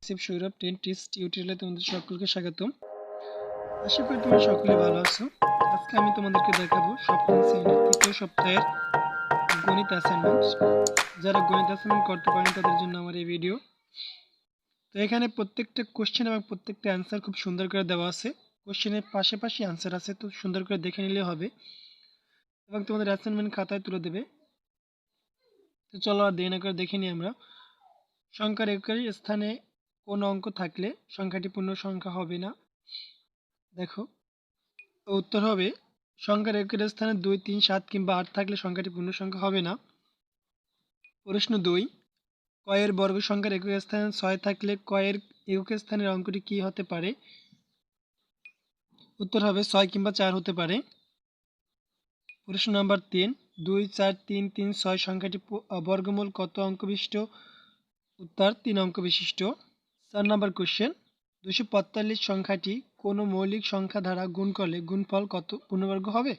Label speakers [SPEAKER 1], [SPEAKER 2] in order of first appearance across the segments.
[SPEAKER 1] Sourav 10 test টিউটোরিয়ালে তোমাদের সকলকে স্বাগতম। আশা করি তোমরা সকলে ভালো আছো। আজকে আমি তোমাদেরকে দেখাবো সপ্তম শ্রেণীর তৃতীয় সপ্তাহের গণিত অ্যাসাইনমেন্ট। যারা গণিত অ্যাসাইনমেন্ট করতে পারেন তাদের জন্য আমার এই ভিডিও। তো এখানে প্রত্যেকটা কোশ্চেন এবং প্রত্যেকটা অ্যান্সার খুব সুন্দর করে দেওয়া আছে। কোশ্চেনের পাশাপাশি অ্যান্সার আছে, তো সুন্দর করে দেখে নিলে হবে এবং তোমাদের অ্যাসাইনমেন্ট খাতায় তুলে দেবে। তো চলো আর দেরি না করে দেখে নিই আমরা। সংখ্যার একের স্থানে কোন অঙ্ক থাকলে সংখ্যাটি পূর্ণ সংখ্যা হবে না? দেখো, উত্তর হবে সংখ্যার একের স্থানে 2, 3, 7 কিংবা 8 থাকলে সংখ্যাটি পূর্ণ সংখ্যা হবে না। প্রশ্ন 2, কয়ের বর্গ সংখ্যার একক স্থানে 6 থাকলে কয়ের একক স্থানের অঙ্কটি কি হতে পারে? উত্তর হবে 6 কিংবা 4 হতে পারে। প্রশ্ন নাম্বার 3, 2, 4, 3, 3, 6 সংখ্যাটি বর্গমূল কত অঙ্ক বিশিষ্ট? উত্তর 3 অঙ্ক বিশিষ্ট। 4 নম্বর কোশ্চেন, 245 সংখ্যাটি কোনো মৌলিক সংখ্যা দ্বারা গুণ করলে গুণফল কত পূর্ণবর্গ হবে?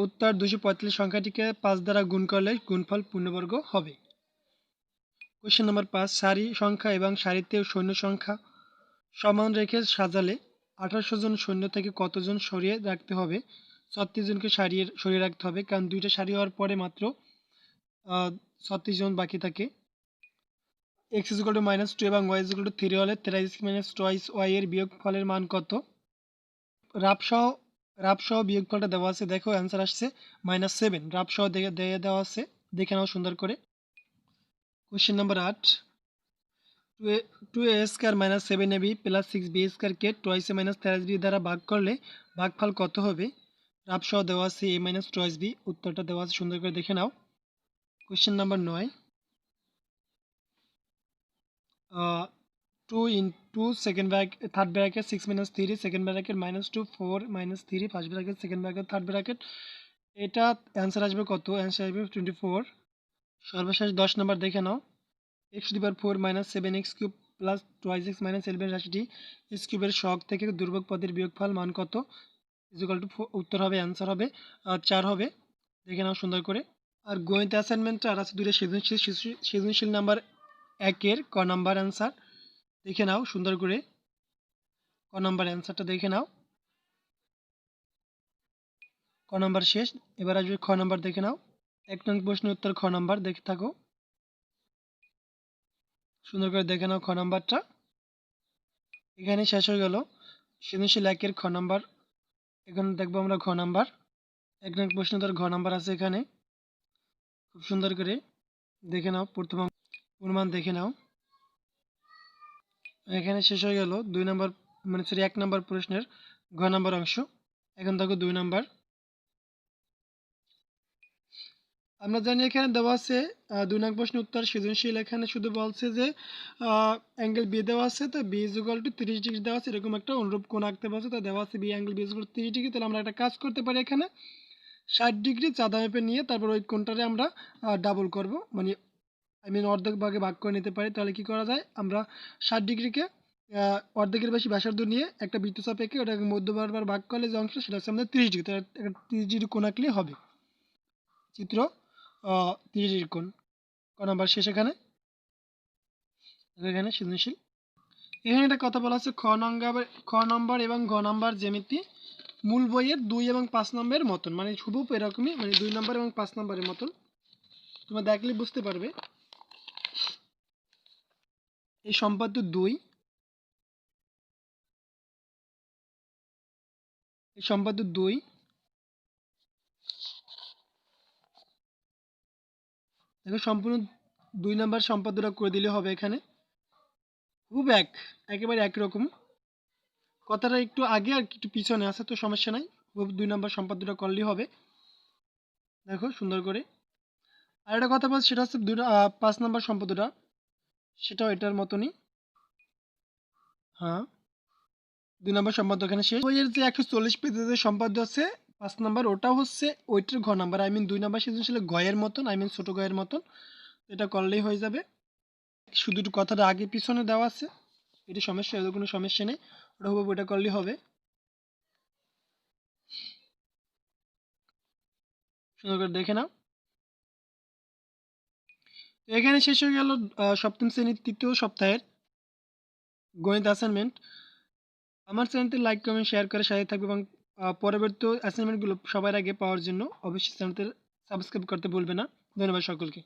[SPEAKER 1] উত্তর 245 সংখ্যাটিকে 5 দ্বারা গুণ করলে গুণফল পূর্ণবর্গ হবে। কোশ্চেন নাম্বার 5, সারি সংখ্যা এবং সারিতে সৈন্য সংখ্যা সমান রেখে সাজালে 1800 জন সৈন্য থেকে কতজন সরিয়ে রাখতে হবে? 36 জনকে সরিয়ে রাখতে হবে, কারণ দুইটা সারি হওয়ার পরে মাত্র 36 জন বাকি থাকে। x = -2 এবং y = 3 হলে 3x - twice y এর বিয়োগফলের মান কত? রাবসহ বিয়োগফলটা দেওয়া আছে। দেখো অ্যান্সার আসছে -7। রাবসহ দেওয়া আছে, দেখে নাও সুন্দর করে। Question number 8, 2a² - 7ab + 6b² কে 2a - 13b দ্বারা ভাগ করলে ভাগফল কত হবে? রাবসহ দেওয়া আছে a - twice b। উত্তরটা দেওয়া আছে, সুন্দর করে দেখে নাও। Question number 9, 2 into second bracket third bracket 6 minus 3 second bracket -2 4 - 3 first bracket second bracket third bracket, এটা অ্যান্সার আসবে কত? অ্যান্সার আসবে 24। সর্বশেষ 10 নম্বর দেখে নাও। x⁴ - 7x³ প্লাস 2x - 11 রাশিটি x³ এর সহগ থেকে দুর্বক পদের বিয়োগফল মান কত? উত্তর হবে, অ্যান্সার হবে 4 হবে। দেখে নাও সুন্দর করে। আর গণিত অ্যাসাইনমেন্টটা আর আছে দুটো সৃজনশীল নাম্বার 1 ক নাম্বার অ্যান্সার দেখে নাও সুন্দর করে। ক নাম্বার অ্যান্সারটা দেখে নাও। ক নাম্বার শেষ, এবার আসবে খ নাম্বার দেখে নাও। 1 নং প্রশ্নের উত্তর খ নাম্বার, দেখে থাকো সুন্দর করে দেখে নাও খ নাম্বারটা। এখানে শেষ হয়ে গেল সৃজনশীল 1 খ নাম্বার। এখানে দেখবো আমরা ঘ নাম্বার। 1 নং প্রশ্ন উত্তর ঘ নাম্বার আছে এখানে, খুব সুন্দর করে দেখে নাও। প্রথম অনুমান দেখে নাও। এখানে শেষ হয়ে গেল 2 নম্বর 1 নম্বর প্রশ্নের ঘ নাম্বার অংশ। এখন দেখো 2 নাম্বার। আমরা জানি এখানে দেওয়া আছে 2 নং প্রশ্নের উত্তর সৃজনশীল। এখানে শুধু বলছে যে অ্যাঙ্গেল বি দেওয়া আছে, তো বি = 30 ডিগ্রি দেওয়া আছে, এরকম একটা অনুরূপ কোণ আঁকতে বলছে। তো দেওয়া আছে বি অ্যাঙ্গেল বি = 30 ডিগ্রি। তাহলে আমরা একটা কাজ করতে পারি, এখানে 60 ডিগ্রি চাঁদা মেপে নিয়ে তারপর ওই কোণটারে আমরা ডাবল করব, অর্ধেক ভাগে ভাগ করে নিতে পারি। তাহলে কি করা যায়, আমরা 60 ডিগ্রিকে অর্ধেকের বেশি ব্যাসার্ধ নিয়ে একটা বৃত্তচাপ এঁকে ওটাকে মধ্য বরাবর ভাগ করলে যে অংশ সেটা হচ্ছে আমাদের 30 ডিগ্রি। তাহলে 30 ডিগ্রি কোণ আঁকলেই হবে চিত্র 30 ডিগ্রি কোণ। ক নাম্বার শেষ। এখানে সৃজনশীল। এখানে একটা কথা বলা আছে, খ নম্বর এবং ঘ নম্বর জ্যামিতি মূল বইয়ের 2 এবং 5 নম্বরের মতন, হুবহু এরকমই, 2 নম্বর এবং 5 নম্বরের মতন। তোমরা দেখলে বুঝতে পারবে। এই সম্পাদ্য 2, এই সম্পাদ্য 2 দেখো সম্পূর্ণ 2 নম্বর সম্পাদ্যটা করে দিলে হবে। এখানে খুব একেবারে একরকম, কথাটা একটু আগে আর একটু পিছনে আছে, তো সমস্যা নাই। 2 নম্বর সম্পাদ্যটা করলেই হবে। দেখো সুন্দর করে। আর একটা কথা বলছি, সেটা হচ্ছে 5 নম্বর সম্পাদ্যটা, সেটাও এটার মতনই। হ্যাঁ, 2 নম্বর সম্পাদ্য এখানে শেষ। বইয়ের যে 140 পেজের যে সম্পাদ্য আছে 5 নম্বর, ওটা হচ্ছে ওইটার ঘ নাম্বার। 2 নম্বর সৃজনশীল গয়ের মতন, ছোট গয়ের মতন। এটা করলেই হয়ে যাবে। শুধু একটু কথাটা আগে পিছনে দেওয়া আছে, এটা সমস্যা, এর কোনো সমস্যা নেই। ওটা হুবহু এটা করলেই হবে। সুন্দর করে দেখে নাও। তো এখানে শেষ হয়ে গেল সপ্তম শ্রেণীর তৃতীয় সপ্তাহের গণিত অ্যাসাইনমেন্ট। আমার চ্যানেলটি লাইক কমেন্ট শেয়ার করে সাথে থাকবে এবং পরবর্তী অ্যাসাইনমেন্টগুলো সবার আগে পাওয়ার জন্য অবশ্যই চ্যানেলটি সাবস্ক্রাইব করতে ভুলবে না। ধন্যবাদ সকলকে।